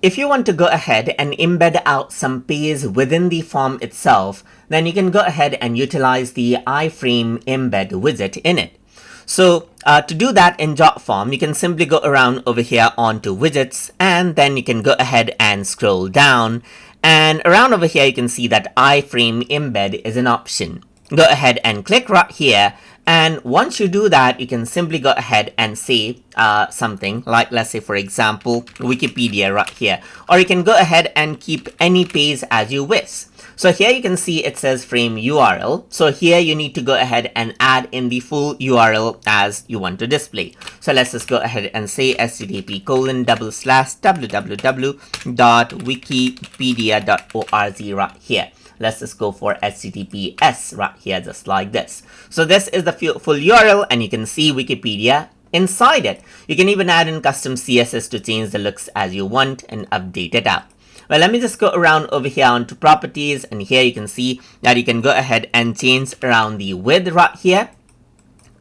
if you want to go ahead and embed out some page within the form itself, then you can go ahead and utilize the iframe Embed Widget in it. So to do that in Jotform, you can simply go around over here onto widgets, and then you can go ahead and scroll down, and around over here you can see that iframe embed is an option. Go ahead and click right here, and once you do that, you can simply go ahead and say something like, let's say for example, Wikipedia right here, or you can go ahead and keep any page as you wish. So here you can see it says frame URL. So here you need to go ahead and add in the full URL as you want to display. So let's just go ahead and say http://www.wikipedia.org right here. Let's just go for HTTPS right here, just like this. So this is the full URL, and you can see Wikipedia inside it. You can even add in custom CSS to change the looks as you want and update it out. Well, let me just go around over here onto properties, and here you can see that you can go ahead and change around the width right here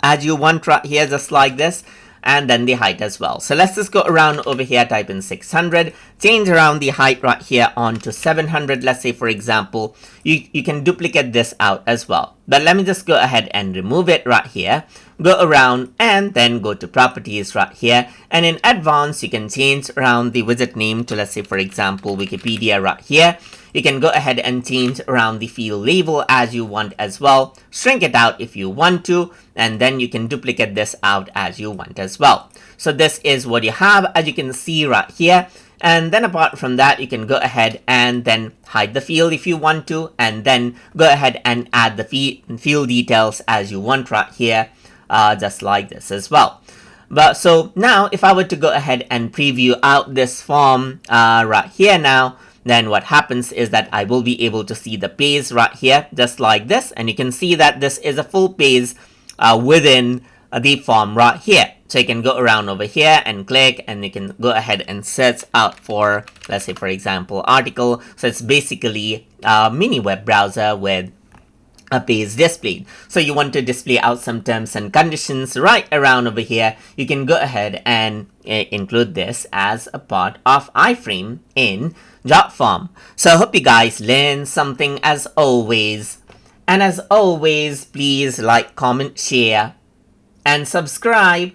as you want right here, just like this, and then the height as well. So let's just go around over here, type in 600, change around the height right here onto 700. Let's say for example, you can duplicate this out as well, but let me just go ahead and remove it right here. Go around and then go to properties right here, and in advanced you can change around the widget name to, let's say for example, Wikipedia right here. You can go ahead and change around the field label as you want as well, shrink it out if you want to, and then you can duplicate this out as you want as well. So this is what you have, as you can see right here. And then apart from that, you can go ahead and then hide the field if you want to, and then go ahead and add the field details as you want right here, just like this as well. But so now if I were to go ahead and preview out this form right here now, then what happens is that I will be able to see the page right here, just like this, and you can see that this is a full page within the form right here. So you can go around over here and click, and you can go ahead and search out for, let's say for example, article. So it's basically a mini web browser with a page displayed. So you want to display out some terms and conditions right around over here, you can go ahead and include this as a part of iframe in Jotform. So I hope you guys learned something as always. And as always, please like, comment, share, and subscribe.